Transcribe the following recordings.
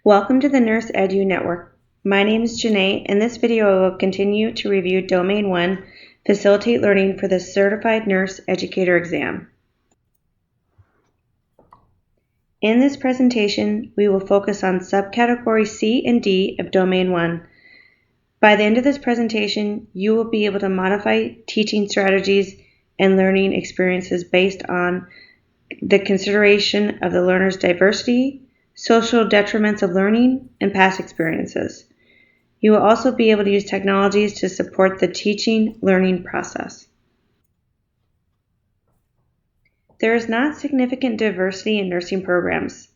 Welcome to the Nurse Edu Network. My name is Janae. In this video, I will continue to review Domain 1, Facilitate Learning for the Certified Nurse Educator exam. In this presentation, we will focus on subcategory C and D of Domain 1. By the end of this presentation, you will be able to modify teaching strategies and learning experiences based on the consideration of the learner's diversity, social detriments of learning, and past experiences. You will also be able to use technologies to support the teaching learning process. There is not significant diversity in nursing programs.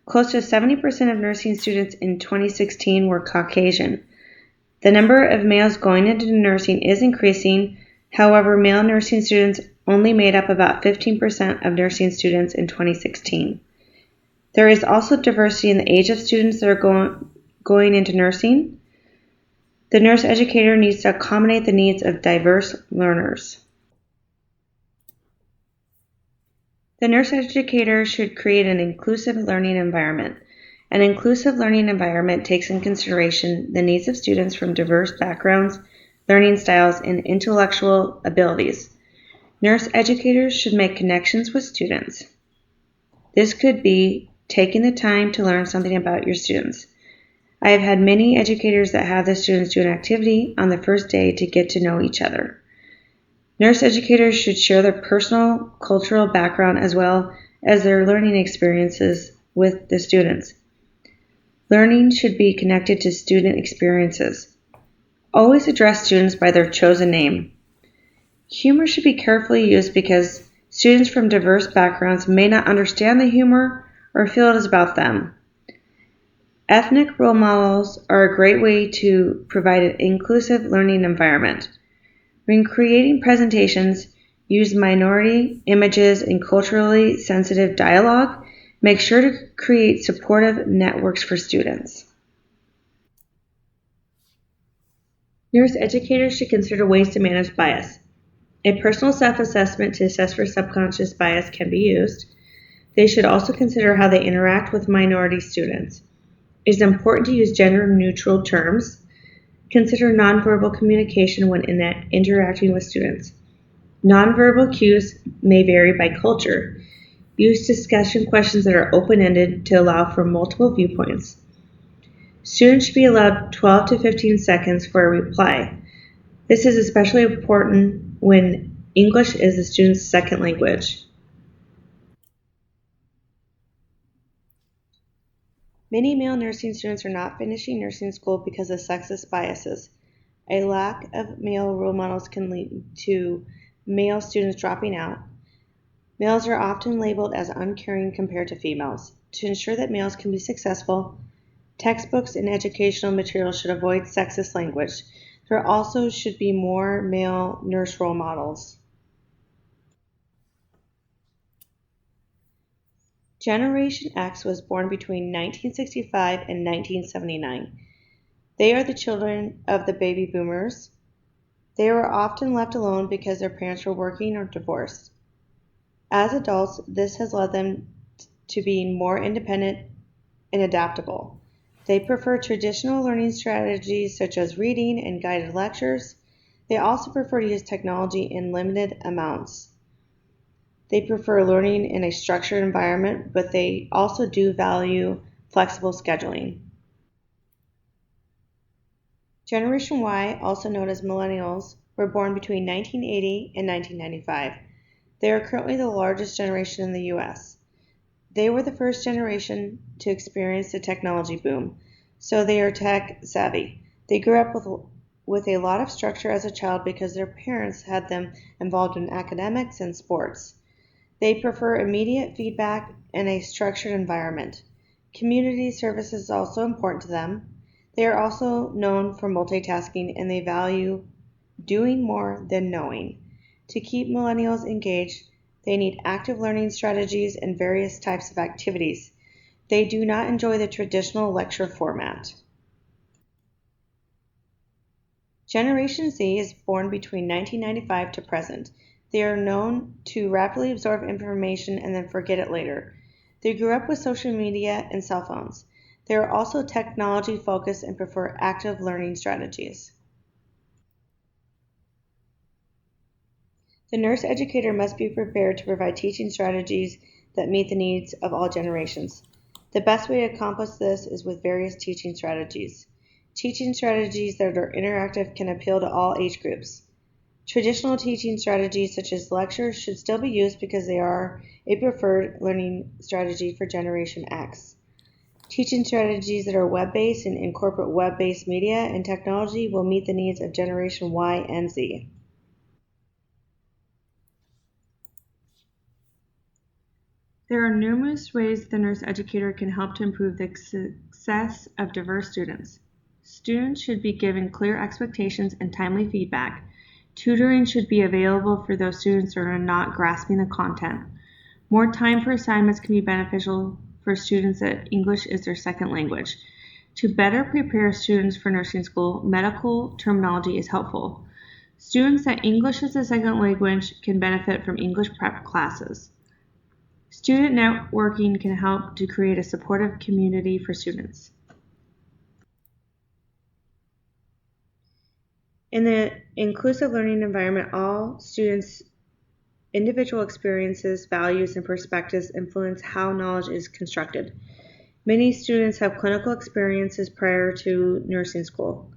Close to 70% of nursing students in 2016 were Caucasian. The number of males going into nursing is increasing. However, male nursing students only made up about 15% of nursing students in 2016. There is also diversity in the age of students that are going into nursing. The nurse educator needs to accommodate the needs of diverse learners. The nurse educator should create an inclusive learning environment. An inclusive learning environment takes in consideration the needs of students from diverse backgrounds, learning styles, and intellectual abilities. Nurse educators should make connections with students. This could be taking the time to learn something about your students. I have had many educators that have the students do an activity on the first day to get to know each other. Nurse educators should share their personal, cultural background as well as their learning experiences with the students. Learning should be connected to student experiences. Always address students by their chosen name. Humor should be carefully used because students from diverse backgrounds may not understand the humor or feel it is about them. Ethnic role models are a great way to provide an inclusive learning environment. When creating presentations, use minority images and culturally sensitive dialogue. Make sure to create supportive networks for students. Nurse educators should consider ways to manage bias. A personal self-assessment to assess for subconscious bias can be used. They should also consider how they interact with minority students. It is important to use gender-neutral terms. Consider nonverbal communication when interacting with students. Nonverbal cues may vary by culture. Use discussion questions that are open-ended to allow for multiple viewpoints. Students should be allowed 12 to 15 seconds for a reply. This is especially important when English is the student's second language. Many male nursing students are not finishing nursing school because of sexist biases. A lack of male role models can lead to male students dropping out. Males are often labeled as uncaring compared to females. To ensure that males can be successful, textbooks and educational materials should avoid sexist language. There also should be more male nurse role models. Generation X was born between 1965 and 1979. They are the children of the baby boomers. They were often left alone because their parents were working or divorced. As adults, this has led them to being more independent and adaptable. They prefer traditional learning strategies such as reading and guided lectures. They also prefer to use technology in limited amounts. They prefer learning in a structured environment, but they also do value flexible scheduling. Generation Y, also known as millennials, were born between 1980 and 1995. They are currently the largest generation in the U.S. They were the first generation to experience the technology boom, so they are tech savvy. They grew up with a lot of structure as a child because their parents had them involved in academics and sports. They prefer immediate feedback and a structured environment. Community service is also important to them. They are also known for multitasking and they value doing more than knowing. To keep millennials engaged, they need active learning strategies and various types of activities. They do not enjoy the traditional lecture format. Generation Z is born between 1995 to present. They are known to rapidly absorb information and then forget it later. They grew up with social media and cell phones. They are also technology focused and prefer active learning strategies. The nurse educator must be prepared to provide teaching strategies that meet the needs of all generations. The best way to accomplish this is with various teaching strategies. Teaching strategies that are interactive can appeal to all age groups. Traditional teaching strategies such as lectures should still be used because they are a preferred learning strategy for Generation X. Teaching strategies that are web-based and incorporate web-based media and technology will meet the needs of Generation Y and Z. There are numerous ways the nurse educator can help to improve the success of diverse students. Students should be given clear expectations and timely feedback. Tutoring should be available for those students who are not grasping the content. More time for assignments can be beneficial for students that English is their second language. To better prepare students for nursing school, medical terminology is helpful. Students that English is a second language can benefit from English prep classes. Student networking can help to create a supportive community for students. In the inclusive learning environment, all students' individual experiences, values, and perspectives influence how knowledge is constructed. Many students have clinical experiences prior to nursing school.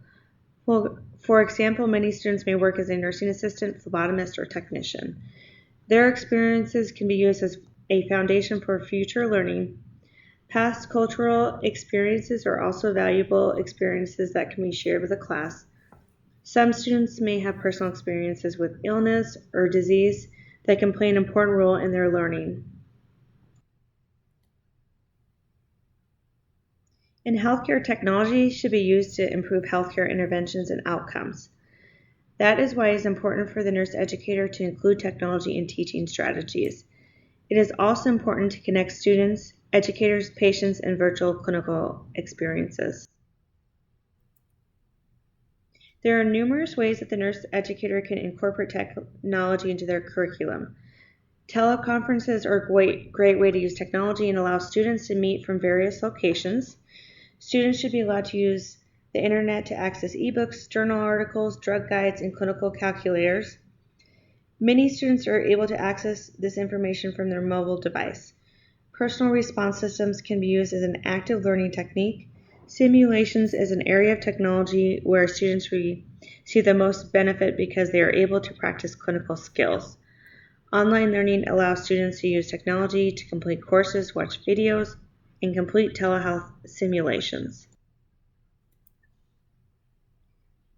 For example, many students may work as a nursing assistant, phlebotomist, or technician. Their experiences can be used as a foundation for future learning. Past cultural experiences are also valuable experiences that can be shared with a class. Some students may have personal experiences with illness or disease that can play an important role in their learning. In healthcare, technology should be used to improve healthcare interventions and outcomes. That is why it is important for the nurse educator to include technology in teaching strategies. It is also important to connect students, educators, patients, and virtual clinical experiences. There are numerous ways that the nurse educator can incorporate technology into their curriculum. Teleconferences are a great way to use technology and allow students to meet from various locations. Students should be allowed to use the internet to access ebooks, journal articles, drug guides, and clinical calculators. Many students are able to access this information from their mobile device. Personal response systems can be used as an active learning technique. Simulations is an area of technology where students see the most benefit because they are able to practice clinical skills. Online learning allows students to use technology to complete courses, watch videos, and complete telehealth simulations.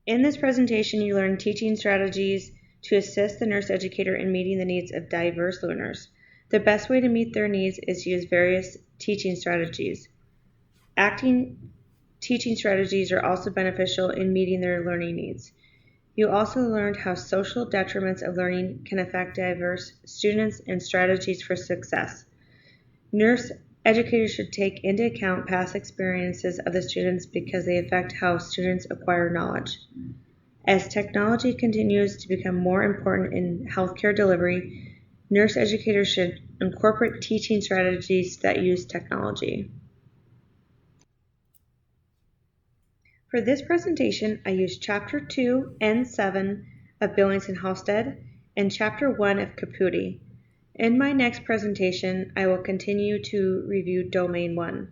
In this presentation, you learn teaching strategies to assist the nurse educator in meeting the needs of diverse learners. The best way to meet their needs is to use various teaching strategies. Teaching strategies are also beneficial in meeting their learning needs. You also learned how social detriments of learning can affect diverse students and strategies for success. Nurse educators should take into account past experiences of the students because they affect how students acquire knowledge. As technology continues to become more important in healthcare delivery, nurse educators should incorporate teaching strategies that use technology. For this presentation, I used Chapter 2 and 7 of Billings and Halstead and Chapter 1 of Caputi. In my next presentation, I will continue to review Domain 1.